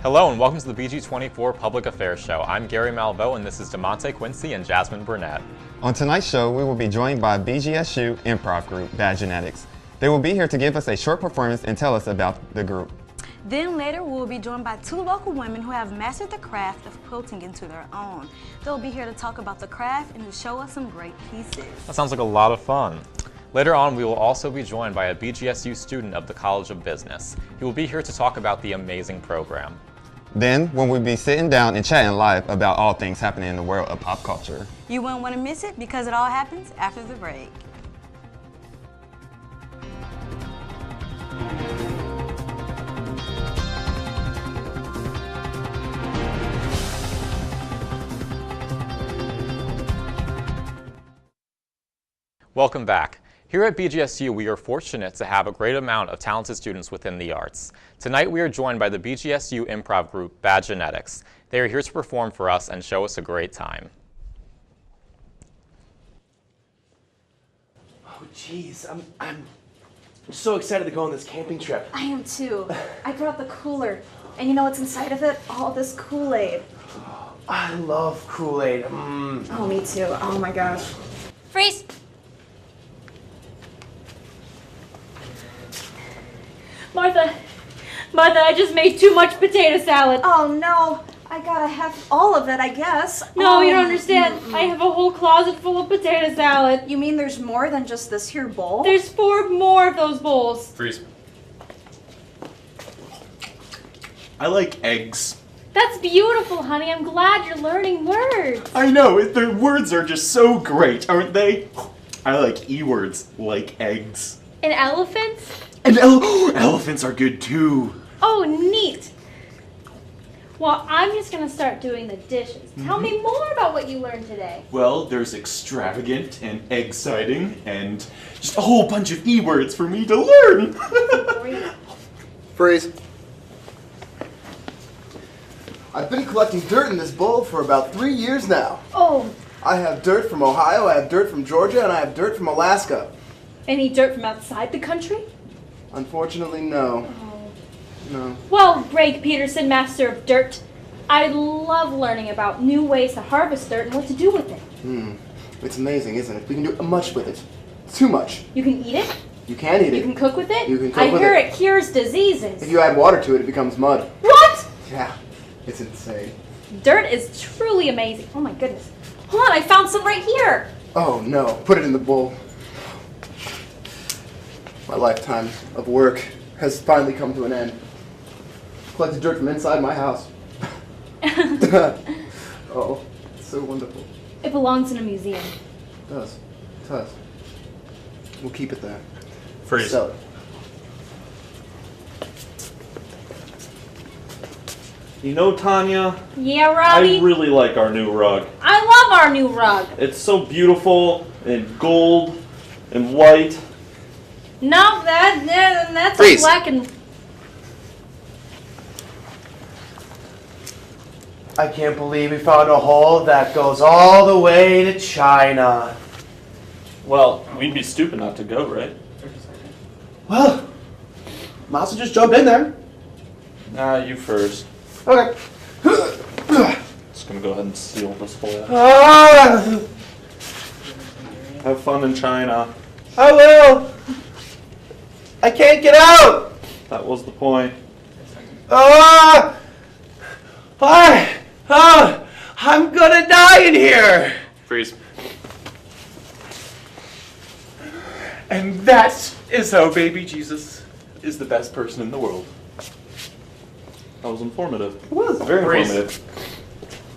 Hello and welcome to the BG24 Public Affairs Show. I'm Gary Malveaux and this is DeMonte Quincy and Jasmine Burnett. On tonight's show, we will be joined by BGSU improv group, BG24. They will be here to give us a short performance and tell us about the group. Then later, we'll be joined by two local women who have mastered the craft of quilting into their own. They'll be here to talk about the craft and to show us some great pieces. That sounds like a lot of fun. Later on, we will also be joined by a BGSU student of the College of Business. He will be here to talk about the amazing program. Then, when we'll be sitting down and chatting live about all things happening in the world of pop culture. You won't want to miss it because it all happens after the break. Welcome back. Here at BGSU, we are fortunate to have a great amount of talented students within the arts. Tonight, we are joined by the BGSU improv group, BG24. They are here to perform for us and show us a great time. Oh, geez, I'm so excited to go on this camping trip. I am too. I brought the cooler. And you know what's inside of it? All this Kool-Aid. I love Kool-Aid. Oh, me too. Oh my gosh. Freeze! Martha, I just made too much potato salad. Oh no, I gotta have all of it, I guess. No, you don't understand. I have a whole closet full of potato salad. You mean there's more than just this here bowl? There's 4 more of those bowls. Freeze. I like eggs. That's beautiful, honey. I'm glad you're learning words. I know, the words are just so great, aren't they? I like E-words, like eggs. And elephants? And elephants are good too. Oh, neat. Well, I'm just gonna start doing the dishes. Tell me more about what you learned today. Well, there's extravagant and exciting and just a whole bunch of E-words for me to learn. Freeze. I've been collecting dirt in this bowl for about 3 years now. Oh, I have dirt from Ohio, I have dirt from Georgia, and I have dirt from Alaska. any dirt from outside the country? Unfortunately, no. No. Well, Greg Peterson, master of dirt, I love learning about new ways to harvest dirt and what to do with it. It's amazing, isn't it? We can do much with it. Too much. You can eat it? You can eat it. You can cook with it? You can cook I with hear it. it cures diseases. If you add water to it, it becomes mud. What? Yeah, it's insane. Dirt is truly amazing. Oh my goodness. Hold on, I found some right here. Oh no, put it in the bowl. My lifetime of work has finally come to an end. Collected dirt from inside my house. Oh, it's so wonderful. It belongs in a museum. It does. It does. We'll keep it there. Freeze. Sell it. You know, Tanya, Yeah, Robbie? I really like our new rug. I love our new rug. It's so beautiful and gold and white. No, that's Freeze. a black and... I can't believe we found a hole that goes all the way to China. Well, we'd be stupid not to go, right? Well, might as well just jump in there. Nah, you first. Okay. Just gonna go ahead and seal this hole. Ah, Have fun in China. I will. I can't get out. That was the point. Ah! I'm gonna die in here. Freeze. And that is how baby Jesus is the best person in the world. That was informative. It was. Very Freeze. informative.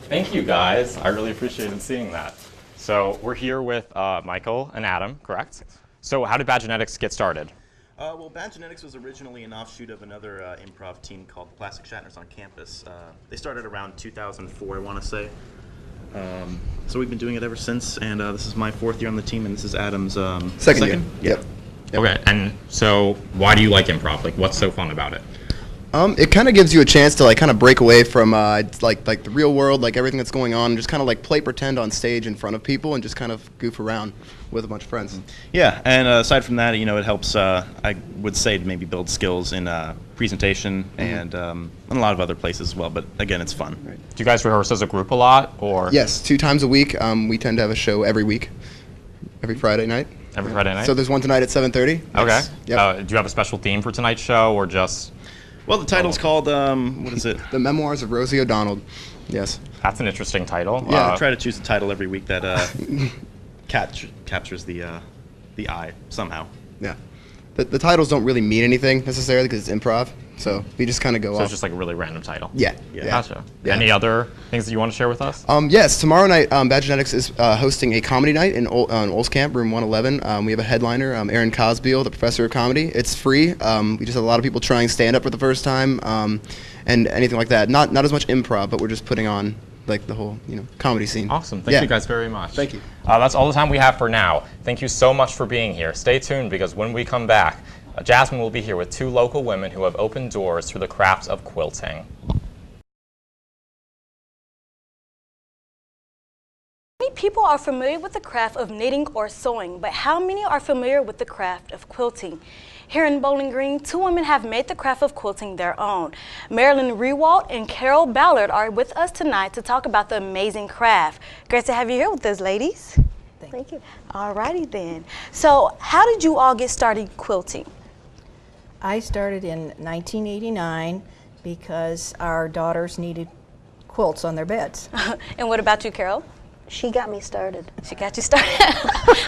Thank you guys. I really appreciated seeing that. So we're here with Michael and Adam, correct? So how did BG24 get started? Well, BG24 was originally an offshoot of another improv team called the Plastic Shatners on campus. They started around 2004, I want to say. So we've been doing it ever since, and this is my 4th year on the team, and this is Adam's Second year. Yep. Okay, and so why do you like improv? Like, what's so fun about it? It kind of gives you a chance to like kind of break away from like the real world, like everything that's going on, and just kind of like play pretend on stage in front of people and just kind of goof around with a bunch of friends. Yeah, and aside from that, it helps. I would say to maybe build skills in presentation and a lot of other places as well. But again, it's fun. Do you guys rehearse as a group a lot, or? Yes, 2 times a week. We tend to have a show every week, every Friday night. Every Friday night? So there's one tonight at 7:30. Okay. Yep. Do you have a special theme for tonight's show, or just? Well, the title's called, what is it? The Memoirs of Rosie O'Donnell. Yes. That's an interesting title. Yeah, I try to choose a title every week that captures the eye somehow. Yeah. The titles don't really mean anything necessarily because it's improv, so we just kind of go off. So it's just like a really random title. Yeah. Gotcha. Yeah. Any other things that you want to share with us? Yes, tomorrow night, Bad Genetics is hosting a comedy night in Olds Camp, room 111. We have a headliner, Aaron Cosbeil, the professor of comedy. It's free. We just have a lot of people trying stand-up for the first time, and anything like that. Not as much improv, but we're just putting on like the whole comedy scene. Awesome. Thank you guys very much. Thank you. That's all the time we have for now. Thank you so much for being here. Stay tuned because when we come back, Jasmine will be here with 2 local women who have opened doors through the craft of quilting. Many people are familiar with the craft of knitting or sewing, but how many are familiar with the craft of quilting? Here in Bowling Green, 2 women have made the craft of quilting their own. Marilyn Rewalt and Carol Ballard are with us tonight to talk about the amazing craft. Great to have you here with us, ladies. Thank you. All righty then. So how did you all get started quilting? I started in 1989 because our daughters needed quilts on their beds. And what about you, Carol? She got me started. She got you started.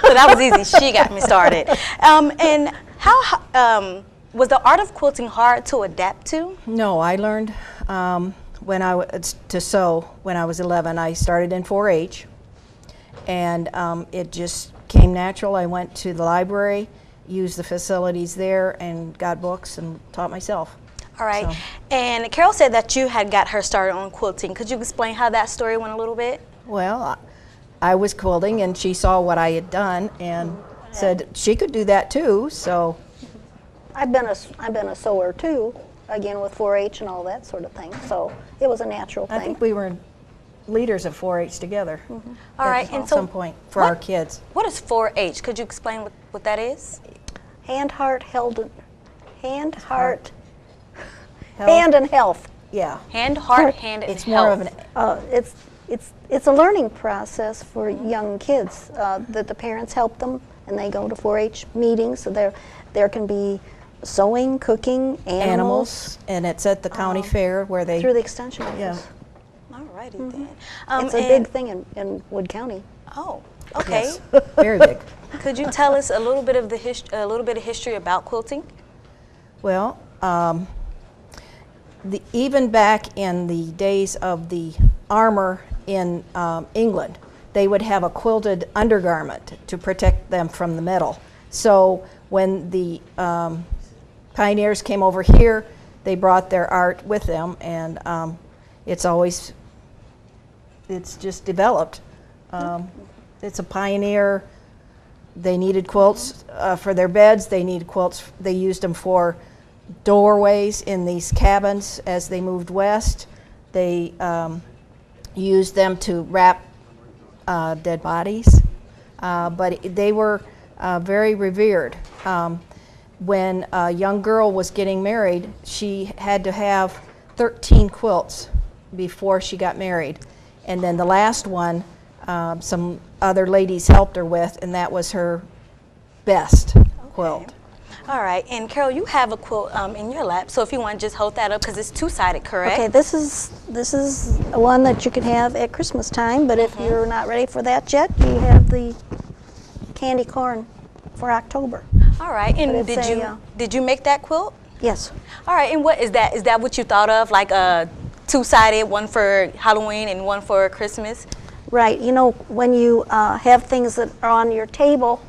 So that was easy. She got me started. And how was the art of quilting hard to adapt to? No, I learned to sew when I was 11. I started in 4-H, and it just came natural. I went to the library, used the facilities there, and got books and taught myself. All right. So. And Carol said that you had got her started on quilting. Could you explain how that story went a little bit? Well, I was quilting, and she saw what I had done and said she could do that too. So I've been a sewer too, again with 4-H and all that sort of thing. So it was a natural thing. I think we were leaders of 4-H together. All right. At some point for our kids. What is 4-H? Could you explain what that is? Hand, heart, hand, heart, hand and health. Yeah. Hand, heart, hand, and it's health. More of an it's a learning process for young kids that the parents help them, and they go to 4-H meetings. So there can be sewing, cooking, animals, and it's at the county fair where they through the extension office. Yeah. All righty then. It's a big thing in Wood County. Oh, okay. Yes. Very big. Could you tell us a little bit of history about quilting? Well, even back in the days of the armor in England, they would have a quilted undergarment to protect them from the metal. So when the pioneers came over here, they brought their art with them, and it's just developed. It's a pioneer. They needed quilts for their beds. They needed quilts. They used them for doorways in these cabins as they moved west. They used them to wrap dead bodies, but they were very revered. When a young girl was getting married, she had to have 13 quilts before she got married, and then the last one some other ladies helped her with, and that was her best quilt. All right, and Carol, you have a quilt in your lap, so if you want to just hold that up, because it's 2-sided, correct? Okay, this is one that you can have at Christmas time, but if you're not ready for that yet, you have the candy corn for October. All right, and did you make that quilt? Yes. All right, and what is that? Is that what you thought of, like a 2-sided, one for Halloween and one for Christmas? Right. You know, when you have things that are on your table,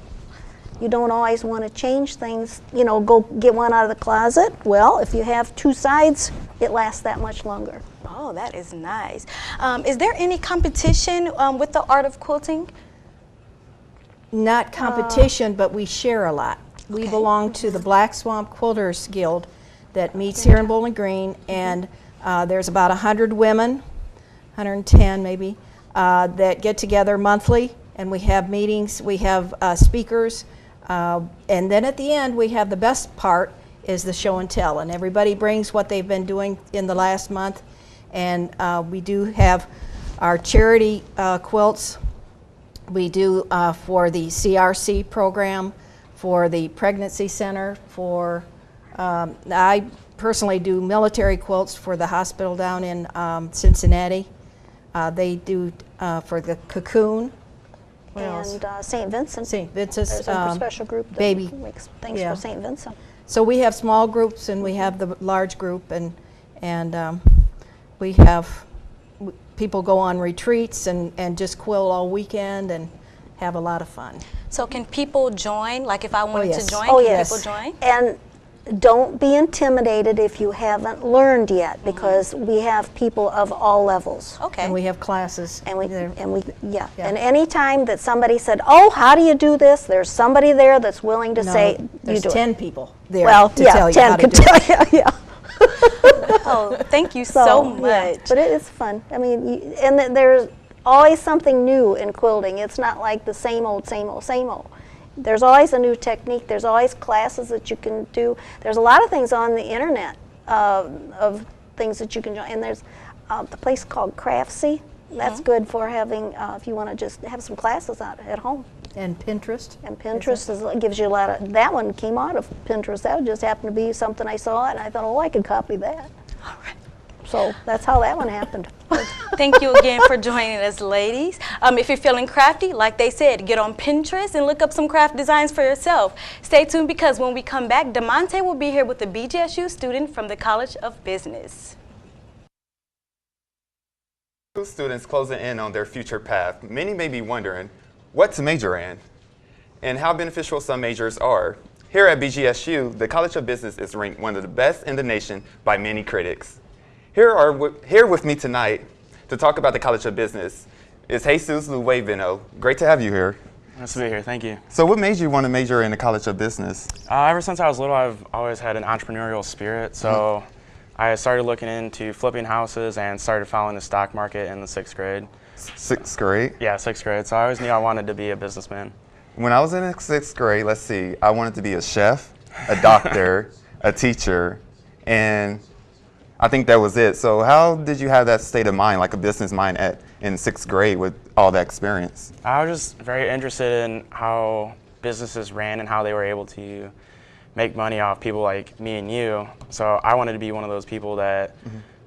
you don't always want to change things, go get one out of the closet. Well, if you have 2 sides, it lasts that much longer. Oh, that is nice. Is there any competition with the art of quilting? Not competition, but we share a lot. We belong to the Black Swamp Quilters Guild. that meets here in Bowling Green, and there's about 100 women, 110 maybe, that get together monthly, and we have meetings, we have speakers, and then at the end we have the best part is the show and tell, and everybody brings what they've been doing in the last month, and we do have our charity quilts. We do for the CRC program, for the pregnancy center, for I personally do military quilts for the hospital down in Cincinnati. They do for the Cocoon. What else? And St. Vincent. St. Vincent's There's a special group that baby makes things yeah. for St. Vincent. So we have small groups and we have the large group, and we have people go on retreats and just quilt all weekend and have a lot of fun. So can people join? Like if I wanted to join, Oh, can yes. people join? And don't be intimidated if you haven't learned yet, because we have people of all levels. Okay. And we have classes. And yeah. And any time that somebody said, "Oh, how do you do this?" There's somebody there that's willing to say, "You there's do 10 it." people there Well, to yeah, tell you 10 how to could do tell it. you. Yeah. Oh, thank you so much. Yeah, but it is fun. I mean, and there's always something new in quilting. It's not like the same old, same old, same old. There's always a new technique. There's always classes that you can do. There's a lot of things on the internet of things that you can join. And there's the place called Craftsy. That's good for having, if you want to just have some classes out at home. And Pinterest. And Pinterest gives you a lot of, that one came out of Pinterest. That just happened to be something I saw, and I thought, oh, I could copy that. All right. So that's how that one happened. Thank you again for joining us, ladies. If you're feeling crafty, like they said, get on Pinterest and look up some craft designs for yourself. Stay tuned, because when we come back, DeMonte will be here with a BGSU student from the College of Business. Students closing in on their future path, many may be wondering what to major in and how beneficial some majors are. Here at BGSU, the College of Business is ranked one of the best in the nation by many critics. Here with me tonight to talk about the College of Business is Jesus Luevino. Great to have you here. Nice to be here, thank you. So what made you want to major in the College of Business? Ever since I was little, I've always had an entrepreneurial spirit, so I started looking into flipping houses and started following the stock market in the 6th grade. 6th grade? Yeah, 6th grade, so I always knew I wanted to be a businessman. When I was in the 6th grade, let's see, I wanted to be a chef, a doctor, a teacher, and I think that was it. So how did you have that state of mind, like a business mind in 6th grade with all that experience? I was just very interested in how businesses ran and how they were able to make money off people like me and you. So I wanted to be one of those people that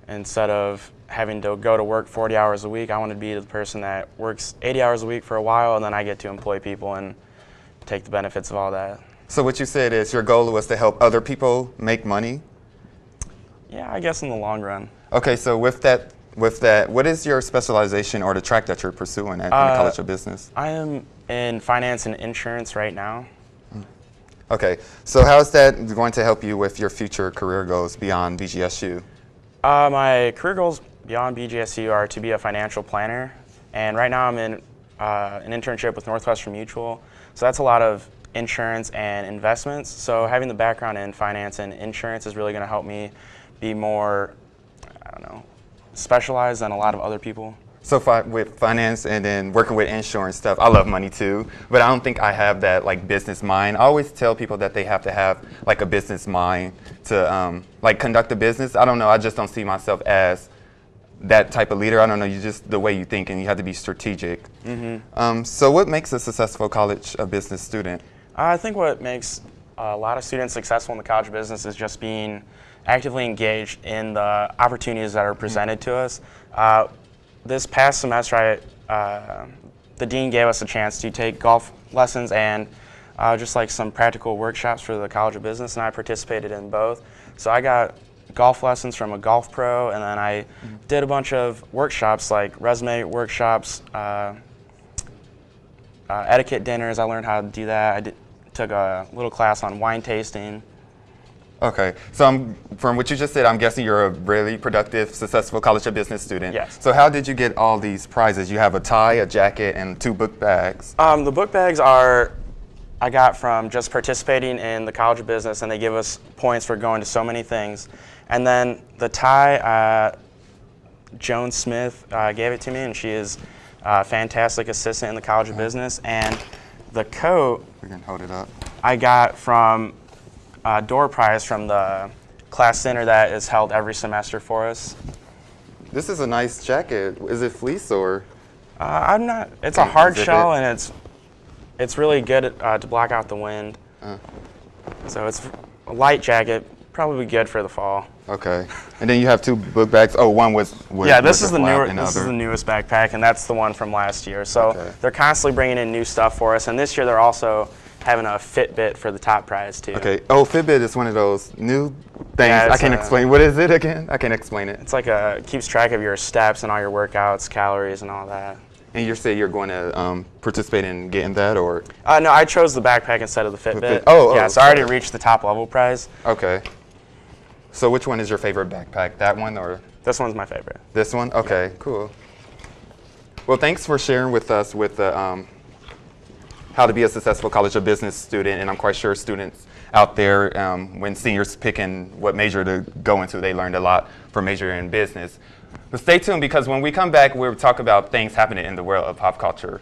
instead of having to go to work 40 hours a week, I wanted to be the person that works 80 hours a week for a while, and then I get to employ people and take the benefits of all that. So what you said is your goal was to help other people make money? Yeah, I guess in the long run. Okay, so with that, what is your specialization or the track that you're pursuing at in the College of Business? I am in finance and insurance right now. Okay, so how is that going to help you with your future career goals beyond BGSU? My career goals beyond BGSU are to be a financial planner, and right now I'm in an internship with Northwestern Mutual, so that's a lot of insurance and investments. So having the background in finance and insurance is really going to help me be more, I don't know, specialized than a lot of other people. So with finance and then working with insurance stuff, I love money too, but I don't think I have that like business mind. I always tell people that they have to have like a business mind to like conduct a business. I don't know, I just don't see myself as that type of leader. I don't know, you just the way you think, and you have to be strategic. So what makes a successful College of Business student? I think what makes a lot of students successful in the College of Business is just being actively engaged in the opportunities that are presented to us. This past semester, the dean gave us a chance to take golf lessons and just like some practical workshops for the College of Business, and I participated in both. So I got golf lessons from a golf pro, and then I did a bunch of workshops like resume workshops, etiquette dinners. I learned how to do that. I took a little class on wine tasting. Okay, so from what you just said, I'm guessing you're a really productive, successful College of Business student. Yes. So how did you get all these prizes? You have a tie, a jacket, and 2 book bags. The book bags are, I got from just participating in the College of Business, and they give us points for going to so many things. And then the tie, Joan Smith gave it to me, and she is a fantastic assistant in the College of Business. And the coat, we can hold it up. I got from door prize from the class dinner that is held every semester for us. This is a nice jacket. Is it fleece or? I'm not. It's a hard shell, and it's really good to block out the wind. So it's a light jacket, probably good for the fall. Okay. And then you have 2 book bags. Oh, one was yeah. This is the newest backpack, and that's the one from last year. So they're constantly bringing in new stuff for us, and this year they're also having a Fitbit for the top prize too. Okay. Oh, Fitbit is one of those new things. Yeah, I can't explain. What is it again? I can't explain it. It's like keeps track of your steps and all your workouts, calories, and all that. And you say you're going to participate in getting that, or? No, I chose the backpack instead of the Fitbit. Oh, yeah. So I already reached the top level prize. Okay. So which one is your favorite backpack? That one or? This one's my favorite. This one? Okay, cool. Well, thanks for sharing with us with the how to be a successful College of Business student, and I'm quite sure students out there, when seniors picking what major to go into, they learned a lot for majoring in business. But stay tuned, because when we come back, we'll talk about things happening in the world of pop culture.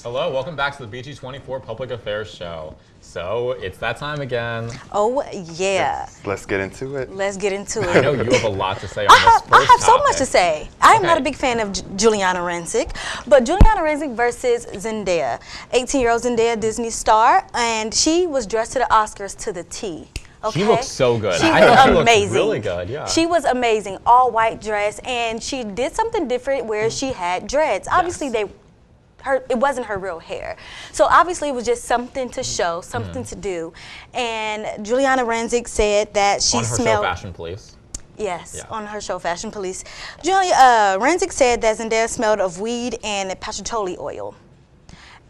Hello, welcome back to the BG24 Public Affairs Show. So, it's that time again. Oh, yeah. Let's get into it. Let's get into it. I know you have a lot to say on this first I have so topic. much to say. I am not a big fan of Juliana Rancic, but Juliana Rancic versus Zendaya. 18-year-old Zendaya, Disney star, and she was dressed to the Oscars to the T. Okay? She looked so good. She I was amazing. She looked really good, yeah. She was amazing, all white dress, and she did something different where she had dreads. Obviously, it wasn't her real hair. So obviously it was just something to show, something to do. And Juliana Rancic said that she smelled— On her show Fashion Police. Yes, on her show Fashion Police. Juliana Rancic said that Zendaya smelled of weed and patchouli oil.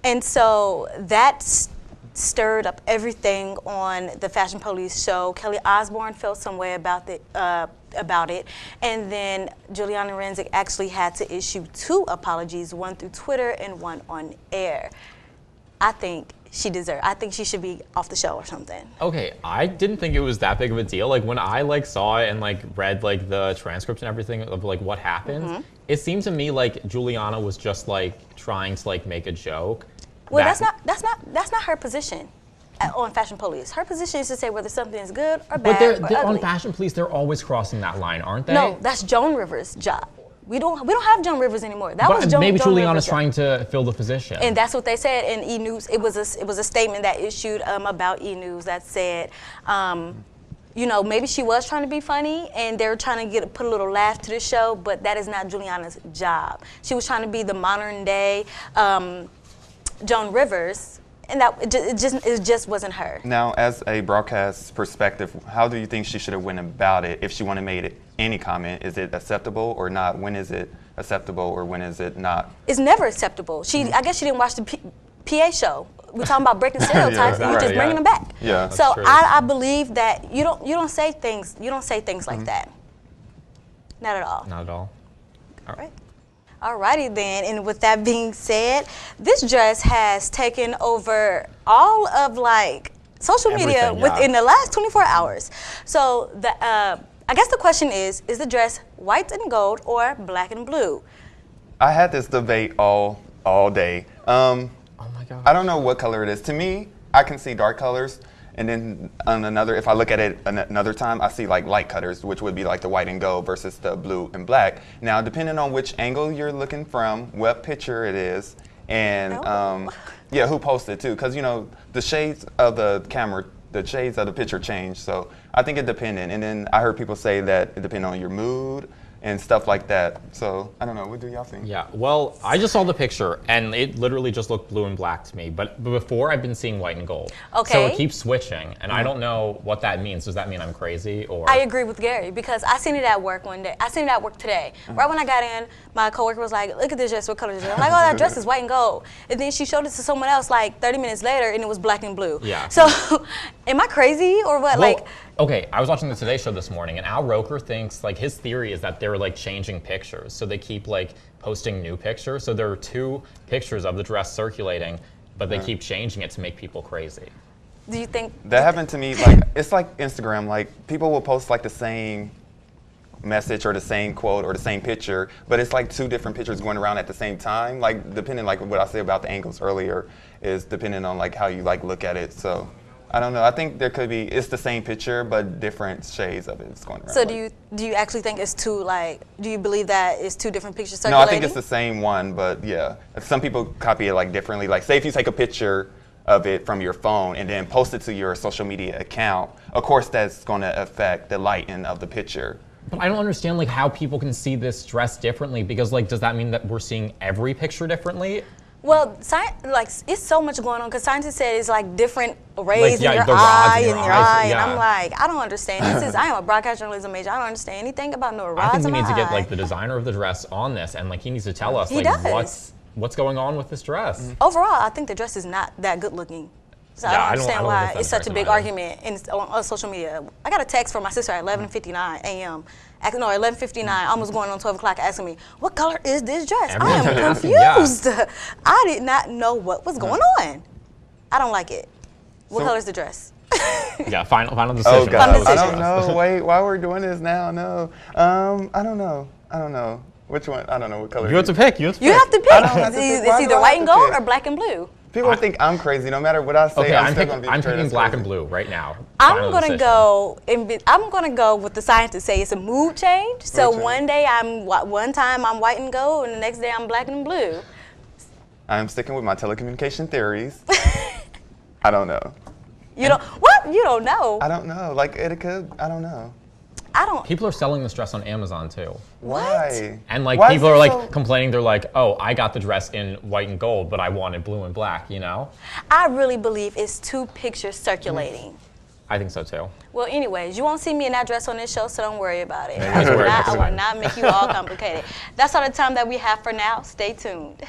And so that stirred up everything on the Fashion Police show. Kelly Osbourne felt some way about it, and then Juliana Rancic actually had to issue 2 apologies, one through Twitter and one on air. I think she deserved. I think she should be off the show or something. Okay, I didn't think it was that big of a deal. Like when I saw it and read the transcript and everything of what happened, it seemed to me like Juliana was just trying to make a joke. Well, that's not her position on Fashion Police. Her position is to say whether something is good or bad or ugly. On Fashion Police, they're always crossing that line, aren't they? No, that's Joan Rivers' job. We don't have Joan Rivers anymore. Maybe Juliana's trying to fill the position. And that's what they said in E! News. It was a statement that issued about E! News that said, you know, maybe she was trying to be funny and they were trying to put a little laugh to the show, but that is not Juliana's job. She was trying to be the modern day Joan Rivers, and it just wasn't her. Now, as a broadcast perspective, how do you think she should have went about it if she wanted to make any comment? Is it acceptable or not? When is it acceptable or when is it not? It's never acceptable. I guess she didn't watch the PA show. We're talking about breaking stereotypes, and we're just bringing them back. Yeah. So I believe that you don't say things like that. Not at all. Not at all. All right. Alrighty then, and with that being said, this dress has taken over all of social media within the last 24 hours. So I guess the question is the dress white and gold or black and blue? I had this debate all day. Oh my God. I don't know what color it is. To me, I can see dark colors. And then on another, if I look at it another time, I see light colors, which would be the white and gold versus the blue and black. Now, depending on which angle you're looking from, what picture it is, and who posted too, because the shades of the camera, the shades of the picture change. So I think it depended. And then I heard people say that it depended on your mood and stuff like that. So I don't know. What do y'all think? Yeah. Well, I just saw the picture and it literally just looked blue and black to me. But before I've been seeing white and gold. Okay. So it keeps switching, and I don't know what that means. Does that mean I'm crazy or? I agree with Gary because I seen it at work one day. I seen it at work today. Right when I got in, my coworker was like, "Look at this dress. What color is it?" I'm like, "Oh, that dress is white and gold." And then she showed it to someone else 30 minutes later, and it was black and blue. Yeah. So, am I crazy or what? Well, okay, I was watching the Today Show this morning, and Al Roker thinks his theory is that they're changing pictures, so they keep posting new pictures. So there are 2 pictures of the dress circulating, but they keep changing it to make people crazy. Do you think that happened to me? Like, it's like Instagram. Like, people will post like the same message or the same quote or the same picture, but it's like 2 different pictures going around at the same time. Like, depending, like what I said about the angles earlier, is depending on like how you like look at it. So I don't know. I think there could be, it's the same picture, but different shades of it is going around. So do you actually think it's 2, like, do you believe that it's 2 different pictures circulating? No, I think it's the same one, but yeah. Some people copy it like differently. Like, say if you take a picture of it from your phone and then post it to your social media account, of course that's going to affect the lighting of the picture. But I don't understand like how people can see this dress differently, because like, does that mean that we're seeing every picture differently? Well, like, it's so much going on, because scientists said it's like different rays like, in your the rods eye, in in your your eyes, eye, yeah. and I'm like, I don't understand. I am a broadcast journalism major. I don't understand anything about no I rods think in we my need to get eye. like the designer of the dress on this, and like he needs to tell us He like does. what's going on with this dress. Overall, I think the dress is not that good looking. So Yeah, I don't understand why understand it's such a the big comparison argument on social media. I got a text from my sister at 11:59 a.m. No, 11:59, almost going on 12 o'clock, asking me, what color is this dress? I am confused. I did not know what was going on. I don't like it. What color is the dress? Yeah, final decision. Oh, God. I don't know. Wait, why we're doing this now? No. I don't know. Which one? I don't know what color. You have to pick. You have to pick. You have to pick. It's either white and gold pick? or black and blue. People think I'm crazy. No matter what I say, Okay, I'm still going to be I'm portrayed picking as black crazy. and blue right now. I'm gonna go with the scientists say it's a mood change. So one day one time I'm white and gold, and the next day I'm black and blue. I'm sticking with my telecommunication theories. I don't know. You don't what? You don't know? I don't know. Like, it could. I don't know. I don't. People are selling this dress on Amazon too. Why? And like Why people is are it like so- complaining. They're like, oh, I got the dress in white and gold, but I wanted blue and black. You know? I really believe it's 2 pictures circulating. I think so too. Well, anyways, you won't see me in that dress on this show, so don't worry about it. Yeah, you don't have to worry. I will not make you all complicated. That's all the time that we have for now. Stay tuned.